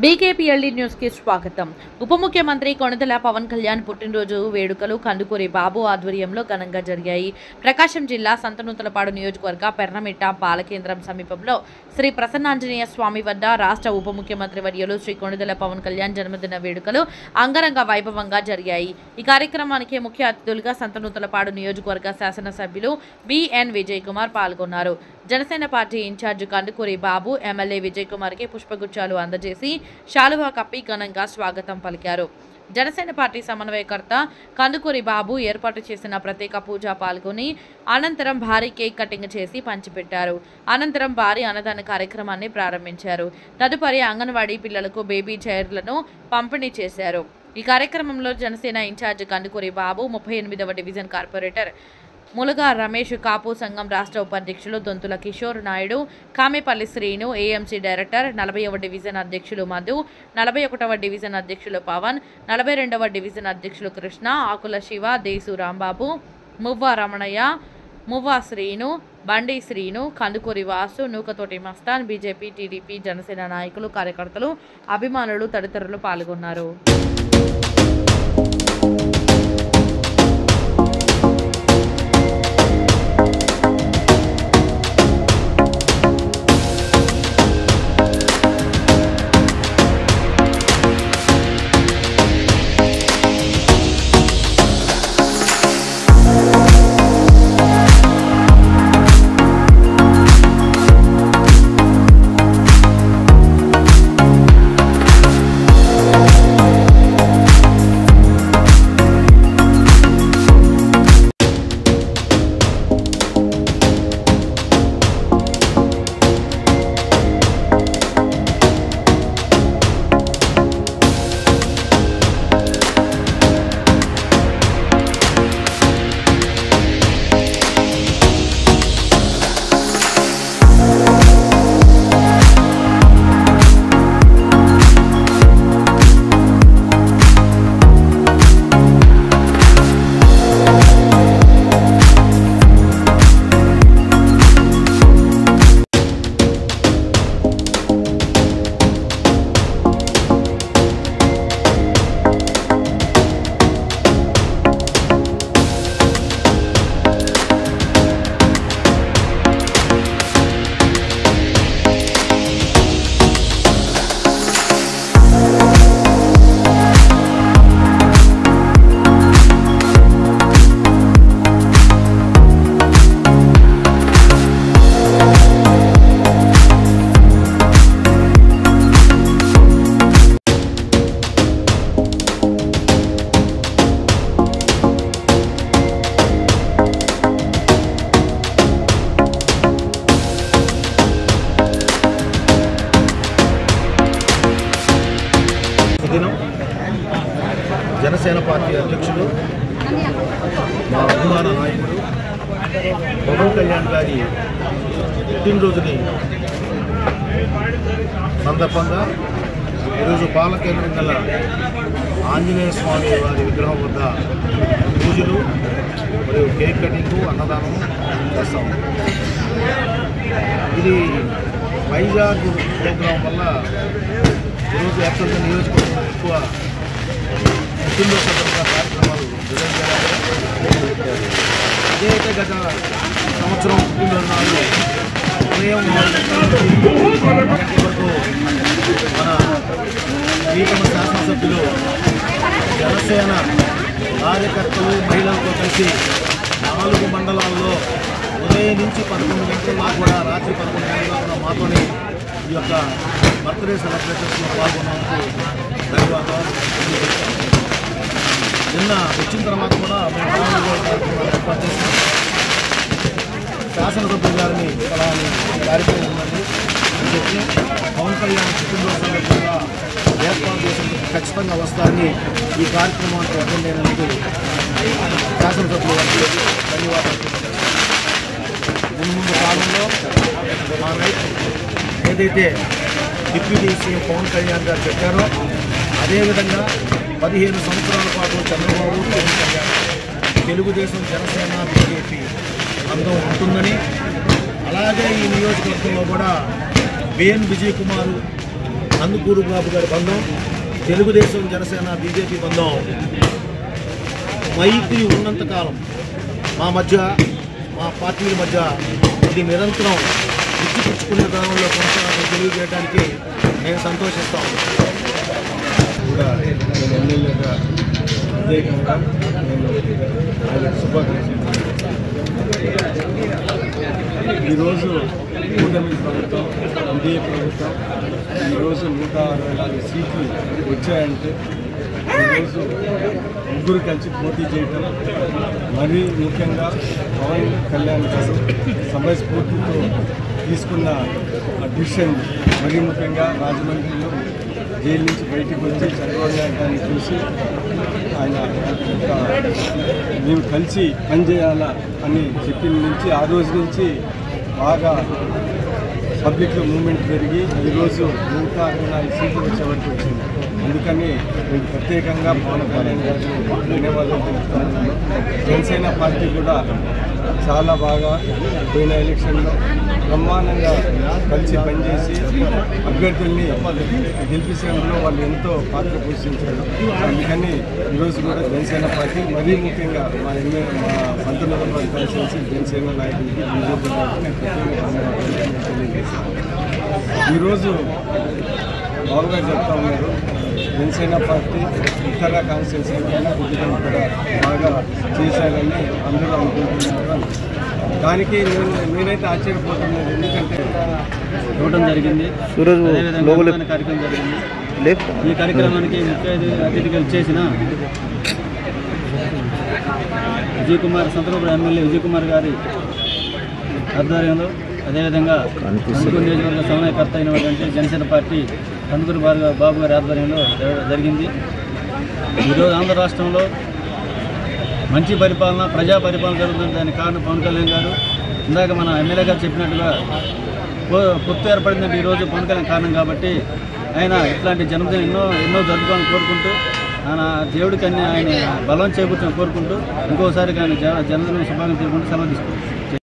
బీకేపీఎల్డీ news కి స్వాగతం. ఉప ముఖ్యమంత్రి కొణిదెల పవన్ కళ్యాణ్ పుట్టినరోజు వేడుకలు కందుకూరి బాబు ఆధ్వర్యంలో ఘనంగా జరిగాయి. ప్రకాశం జిల్లా సంతనూతలపాడు నియోజకవర్గ పెర్నమిట్ట బాలకేంద్రం సమీపంలో శ్రీ ప్రసన్నాంజనేయ స్వామి వద్ద రాష్ట్ర ఉప ముఖ్యమంత్రి వర్యులు శ్రీ కొణిదెల పవన్ కళ్యాణ్ జన్మదిన వేడుకలు అంగరంగ వైభవంగా జరిగాయి. ఈ కార్యక్రమానికి ముఖ్య అతిథులుగా సంతనూతలపాడు నియోజకవర్గ శాసనసభ్యులు బిఎన్ విజయ్ కుమార్ పాల్గొన్నారు. జనసేన పార్టీ ఇన్ఛార్జ్ కందుకూరి బాబు ఎమ్మెల్యే విజయ్ కుమార్ కి పుష్పగుచ్చాలు అందజేసి శాలువా కప్పి ఘనంగా స్వాగతం పలికారు. జనసేన పార్టీ సమన్వయకర్త కందుకూరి బాబు ఏర్పాటు చేసిన ప్రత్యేక పూజ పాల్గొని అనంతరం భారీ కేక్ కటింగ్ చేసి పంచిపెట్టారు. అనంతరం భారీ అన్నదాన కార్యక్రమాన్ని ప్రారంభించారు. తదుపరి అంగన్వాడీ పిల్లలకు బేబీ చైర్లను పంపిణీ చేశారు. ఈ కార్యక్రమంలో జనసేన ఇన్ఛార్జ్ కందుకూరి బాబు, 38వ డివిజన్ కార్పొరేటర్ ములగా రమేష్, కాపు సంఘం రాష్ట్ర ఉపాధ్యక్షులు దొంతుల కిషోర్ నాయుడు, కామెపల్లి శ్రీను, ఏఎంసీ డైరెక్టర్, 40వ డివిజన్ అధ్యక్షులు మధు, 41వ డివిజన్ అధ్యక్షులు పవన్, 42వ డివిజన్ అధ్యక్షులు కృష్ణ, ఆకుల శివ, దేశు రాంబాబు, మువ్వ రమణయ్య, మువ్వ శ్రీను, బండి శ్రీను, కందుకూరి వాసు, నూకతోటి మస్తాన్, బీజేపీ, టీడీపీ, జనసేన నాయకులు, కార్యకర్తలు, అభిమానులు తదితరులు పాల్గొన్నారు. జనసేన పార్టీ అధ్యక్షుడు, మా అభిమాన నాయకుడు పవన్ కళ్యాణ్ గారి పుట్టినరోజుని సందర్భంగా ఈరోజు బాలకేంద్రం గల ఆంజనేయ స్వామి వారి విగ్రహం వద్ద పూజలు మరియు కేక్ కటింగ్, అన్నదానం చేస్తాం. ఇది వైజాగ్ ప్రోగ్రాం వల్ల ఈరోజు యాక్చువల్గా నియోజకవర్గం ఎక్కువ పుట్టినరోజు సందర్భంగా కార్యక్రమాలు నిర్వహించారు. అదైతే గత సంవత్సరం పుట్టినరోజు నాడు ఉదయం 4 వరకు మన ప్రీతమ శాసనసభ్యులు జనసేన కార్యకర్తలు, మహిళలతో కలిసి 4 మండలాల్లో ఉదయం నుంచి 11 గంటల కూడా రాత్రి 11 గంటల కూడా మాతోనే ఈ యొక్క బర్త్డే సెలబ్రేషన్స్లో పాల్గొన్నందుకు ధన్యవాదాలు. నిన్న వచ్చిన తర్వాత కూడా మేము ఏర్పాటు చేస్తాం. శాసనసభ్యులు గారిని కార్యక్రమం ఉందండి అని చెప్పి పవన్ కళ్యాణ్ పుట్టినరోజు సందర్భంగా ఏర్పాటు చేసినందుకు ఖచ్చితంగా వస్తారని ఈ కార్యక్రమానికి అటెండ్ అయినందుకు శాసనసభ్యులు గారికి ధన్యవాదాలు. ముందు కాలంలో మా ఏదైతే డిప్యూటీ సీఎం పవన్ కళ్యాణ్ గారు చెప్పారో అదేవిధంగా 15 సంవత్సరాల పాటు చంద్రబాబు, పవన్ కళ్యాణ్, తెలుగుదేశం, జనసేన, బీజేపీ అందం ఉంటుందని, అలాగే ఈ నియోజకవర్గంలో కూడా బిఎన్ విజయ్ కుమార్ కందుకూరు బాబు గారి బంధం, తెలుగుదేశం జనసేన బీజేపీ బంధం మైత్రి ఉన్నంతకాలం మా మధ్య, మా పార్టీల మధ్య ఇది నిరంతరం ఇచ్చిపుచ్చుకునే క్రమంలో కొనసాగడం తెలియజేయడానికి నేను సంతోషిస్తాను. కూడా నేను ఎమ్మెల్యేగా ప్రత్యేకంగా నేను ఆయనకు శుభాకాంక్షలు. ఈరోజు కూటమి ప్రభుత్వం, ఇదే ప్రభుత్వం ఈరోజు 164 సీట్లు వచ్చాయంటే ఈరోజు ముగ్గురు కలిసి పోటీ చేయటం, మరీ ముఖ్యంగా పవన్ కళ్యాణ్ గారు సమయస్ఫూర్తితో తీసుకున్న డిసిషన్, మరీ ముఖ్యంగా రాజమండ్రిలో జైలు నుంచి బయటికి వచ్చి చంద్రబాబు నాయుడు గారిని చూసి ఆయన మేము కలిసి పనిచేయాలా అని చెప్పిన నుంచి ఆ రోజు నుంచి బాగా పబ్లిక్లో మూవ్మెంట్ పెరిగి ఈరోజు 164 సీట్లు వచ్చే వరకు వచ్చింది. అందుకని నేను ప్రత్యేకంగా పవన్ కళ్యాణ్ గారికి ధన్యవాదాలు తెలుపుతాను. జనసేన పార్టీ కూడా చాలా బాగా పోయిన ఎలక్షన్లో బ్రహ్మాండంగా కలిసి పనిచేసి అభ్యర్థుల్ని గెలిపించడంలో వాళ్ళు ఎంతో పాత్ర పోషించారు. అందుకని ఈరోజు కూడా జనసేన పార్టీ, మరీ ముఖ్యంగా మా 19 కాన్స్టిట్యూన్సీ జనసేన నాయకులకి, బీజేపీ నాయకులకి నేను తెలియజేస్తాను. ఈరోజు బాబుగారు చెప్తా ఉన్నారు, జనసేన పార్టీ ఇతర కాన్స్టిట్యూన్సీలకైనా కొద్దిగా కూడా బాగా చేశారని అందరూ అనుకుంటున్నారు. దానికి నేనైతే ఆశ్చర్యపోతున్నాను. ఎందుకంటే ఇవ్వడం జరిగింది, అదేవిధంగా కార్యక్రమం జరిగింది. ఈ కార్యక్రమానికి ముఖ్య అతిథిగా ఇచ్చేసిన విజయ్ కుమార్, సంతనూరు ఎమ్మెల్యే విజయ్ కుమార్ గారి ఆధ్వర్యంలో, అదేవిధంగా కందుకూరు నియోజకవర్గ సమన్వయకర్త అయినటువంటి జనసేన పార్టీ కందుకూరు బాబు గారి ఆధ్వర్యంలో జరిగింది. ఈరోజు ఆంధ్ర రాష్ట్రంలో మంచి పరిపాలన, ప్రజా పరిపాలన జరుగుతుంది. దానికి కారణం పవన్ కళ్యాణ్ గారు. ఇందాక మన ఎమ్మెల్యే గారు చెప్పినట్టుగా పొత్తు ఏర్పడిందంటే ఈరోజు పవన్ కళ్యాణ్ కారణం కాబట్టి ఆయన ఇట్లాంటి జన్మదినం ఎన్నో జరుపుకోవాలని కోరుకుంటూ, ఆయన దేవుడికి అన్ని ఆయన బలం చేకూర్చని కోరుకుంటూ ఇంకోసారి కానీ జన్మదినం శుభాకాంక్షలు తెలుపుకుంటూ సెలవు తీసుకుంటాం.